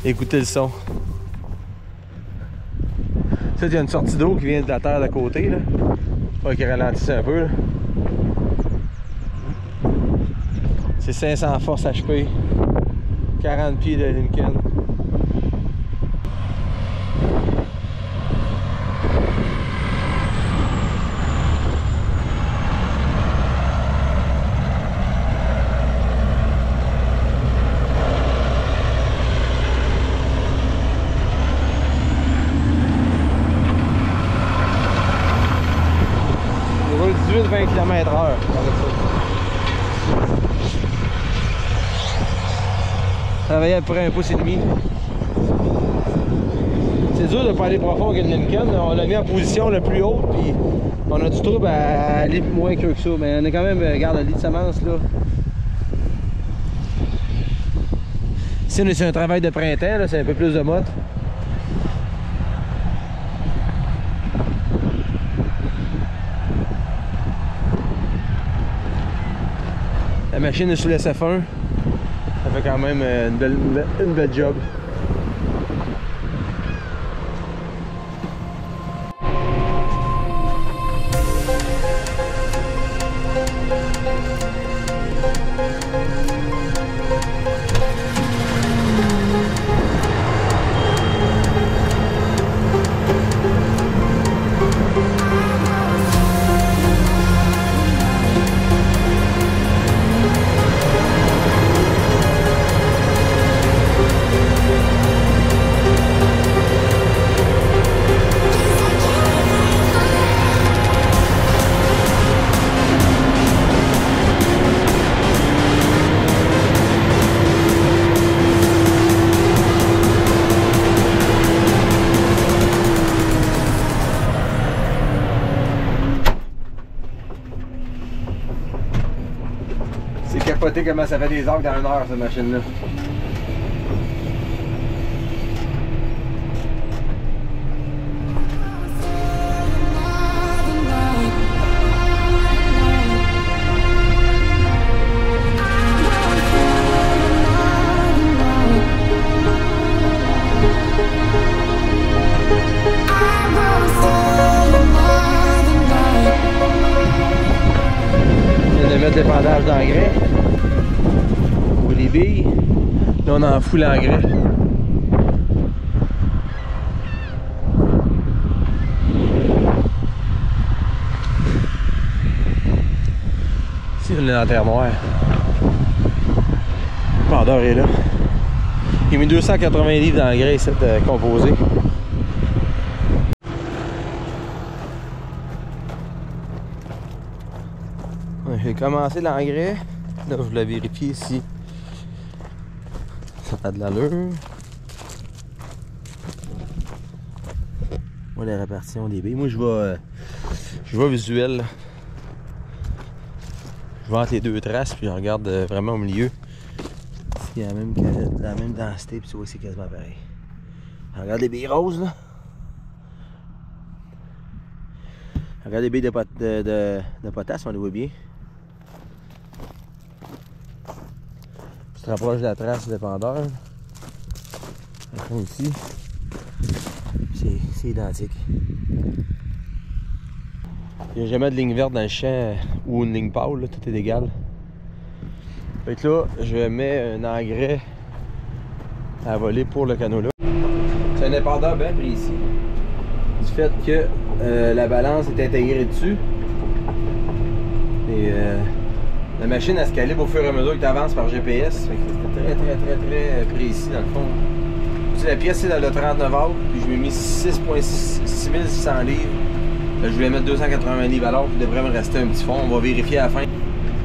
Écoutez le son. Ça, il y a une sortie d'eau qui vient de la terre d'à côté, là. Faut qu'il ralentisse un peu, là. C'est 500 force HP. 40 pieds de Lincoln. Il roule 18-20 km/h. Travailler à peu près 1,5 pouces. C'est dur de pas aller profond avec une Lincoln. On l'a mis en position le plus haute, puis on a du trouble à aller moins que ça. Mais on est quand même, regarde, le lit de semence là. Si on est sur un travail de printemps, c'est un peu plus de motte. La machine est sous SF1. Ça fait quand même une belle job. C'est capoté comment ça fait des arcs dans une heure, cette machine-là. L'épandage d'engrais ou les billes. Là on en fout l'engrais. Ici on est dans la terre noire. L'épandeur est là. Il a mis 280 livres d'engrais cette composée. J'ai commencé l'engrais. Là, je voulais vérifier si ça a de l'allure. Moi, la répartition des billes. Moi, je vais visuel. Je vais entre les deux traces, puis je regarde vraiment au milieu s'il y a la même densité, puis tu vois, c'est quasiment pareil. Je regarde les billes roses, là. Je regarde les billes de potasse, on les voit bien. Tu te rapproches de la trace du dépendeur. Ici, c'est identique. Il n'y a jamais de ligne verte dans le champ ou une ligne pâle, là, tout est égal. Fait que là, je mets un engrais à voler pour le canot-là. C'est un dépendeur bien précis. Du fait que la balance est intégrée dessus. Et la machine elle se calibre au fur et à mesure que tu avances par GPS. C'est très précis dans le fond. La pièce c'est dans le 39 volts, puis je lui ai mis 6600 livres. Là, je vais mettre 280 livres à l'heure, puis il devrait me rester un petit fond. On va vérifier à la fin.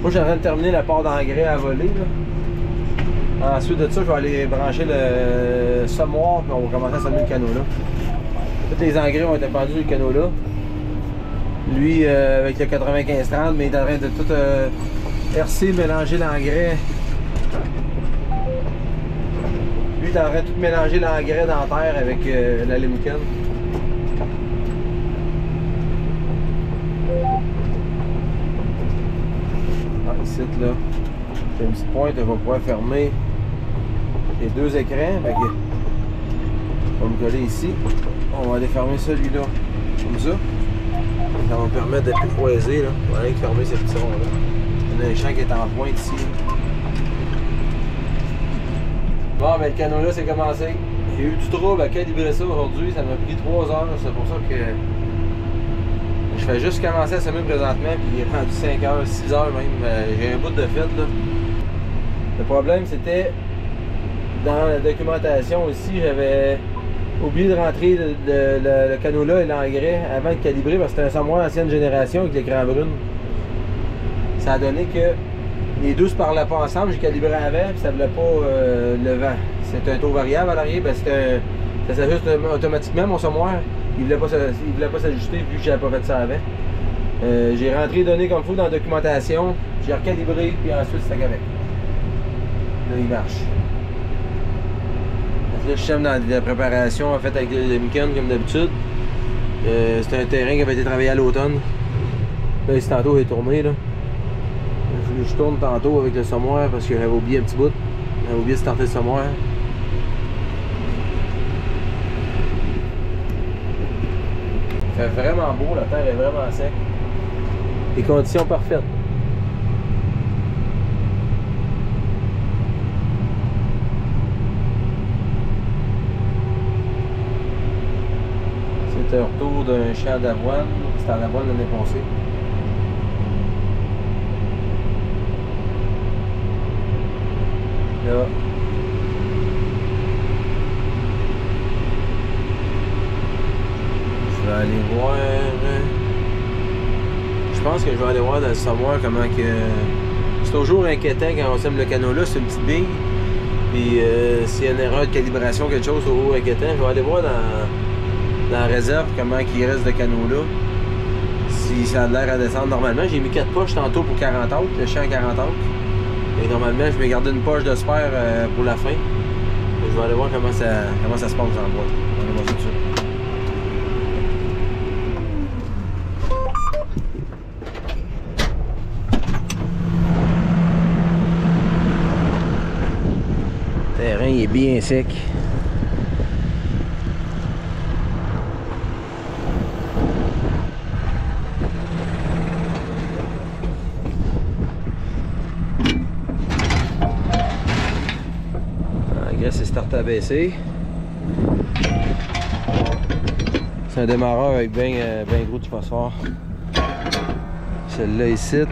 Moi je suis en train de terminer la part d'engrais à voler. Là. Ensuite de ça, je vais aller brancher le semoir, puis on va commencer à semer le canot là. Tous les engrais ont été pendus du canot là. Lui avec le 95-30, mais il est en train de tout RC mélanger l'engrais. Lui il est en train de tout mélanger l'engrais dans la terre avec la Lincoln. Ah, ici là, j'ai une petite pointe, on va pouvoir fermer les deux écrans. On va me coller ici. On va aller fermer celui-là. Comme ça. Ça va me permettre d'être plus croisé. Là. On va aller fermer ces petits ronds-là. On a un champ qui est en pointe ici. Bon, ben le canot là, c'est commencé. J'ai eu du trouble à calibrer ça aujourd'hui. Ça m'a pris 3 heures. C'est pour ça que je fais juste commencer à semer présentement. Puis il est rendu 5 heures, 6 heures même. J'ai un bout de fête là. Le problème, c'était dans la documentation aussi, j'avais oublié de rentrer le canot-là et l'engrais avant de calibrer parce que c'était un semoir ancienne génération avec l'écran brune. Ça a donné que les deux se parlaient pas ensemble, j'ai calibré avant et ça ne voulait pas le vent. C'est un taux variable à l'arrière, ben ça s'ajuste automatiquement mon semoir. Il ne voulait pas s'ajuster vu que j'avais pas fait ça avant. J'ai rentré les données comme il faut dans la documentation, j'ai recalibré puis ensuite c'est correct. Là il marche. Là, je sème dans la préparation en fait avec le Miken comme d'habitude. C'était un terrain qui avait été travaillé à l'automne. Là, ici, tantôt, il est tourné. Là. Je tourne tantôt avec le semoir parce que j'avais oublié un petit bout. J'avais oublié de starter le semoir. Il fait vraiment beau, la terre est vraiment sec. Les conditions parfaites. C'est un retour d'un champ d'avoine. C'était en avoine l'année passée. Là. Je vais aller voir. Je pense que je vais aller voir dans le semoir comment que. C'est toujours inquiétant quand on sème le canot là, c'est une petite bille. Puis s'il y a une erreur de calibration, quelque chose, c'est toujours inquiétant. Je vais aller voir dans la réserve comment il reste de canot là. Si ça a l'air à descendre normalement. J'ai mis 4 poches tantôt pour 40 autres, le champ 40 autres. Et normalement, je vais garder une poche de spare pour la fin. Je vais aller voir comment ça se passe en bois. On va aller voir ça tout de suite. Le terrain il est bien sec. C'est start à baisser. C'est un démarreur avec bien gros du phosphore. Celle-là ici,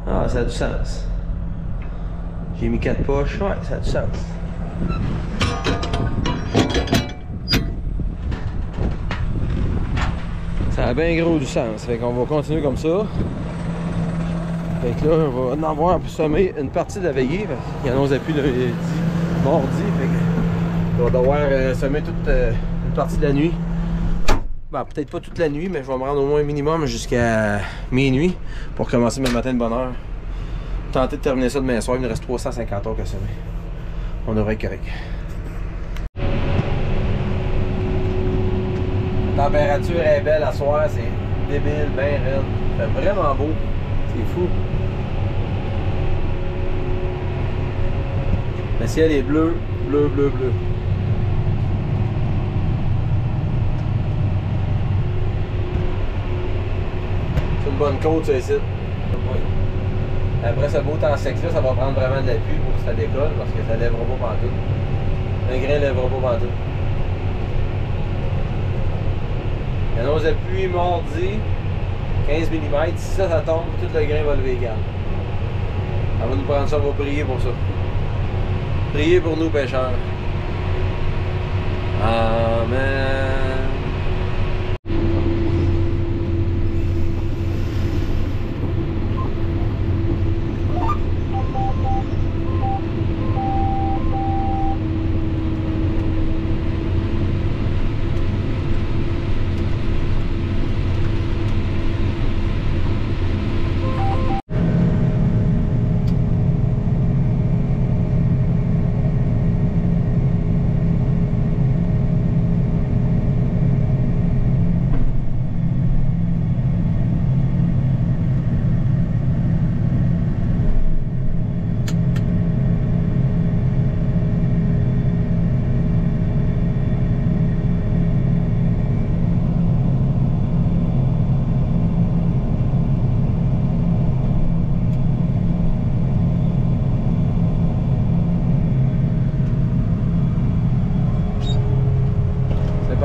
ah, ça a du sens. J'ai mis 4 poches, ouais, ça a du sens. Ça a bien gros du sens. Fait qu'on va continuer comme ça. Fait que là, on va en avoir pour semer une partie de la veillée. Il annonce depuis lundi, mardi. Fait que on va devoir semer toute une partie de la nuit. Ben, peut-être pas toute la nuit, mais je vais me rendre au moins un minimum jusqu'à minuit pour commencer mes matins de bonne heure. Tenter de terminer ça demain soir. Il me reste 350 heures à semer. On devrait être correct. La température est belle à soir, c'est débile, bien raide. C'est vraiment beau. C'est fou. Le ciel est bleu, bleu, bleu, bleu. C'est une bonne côte, ça, ici. Oui. Après ce beau temps sec là, ça va prendre vraiment de l'appui pour que ça décolle parce que ça lèvera pas pantoute. Un grain ne lèvera pas pantoute. Il y a nos appuis mardi, 15 mm. Si ça tombe, tout le grain va lever égal. On va nous prendre ça, on va prier pour ça. Priez pour nous, pêcheurs. Amen.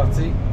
parti.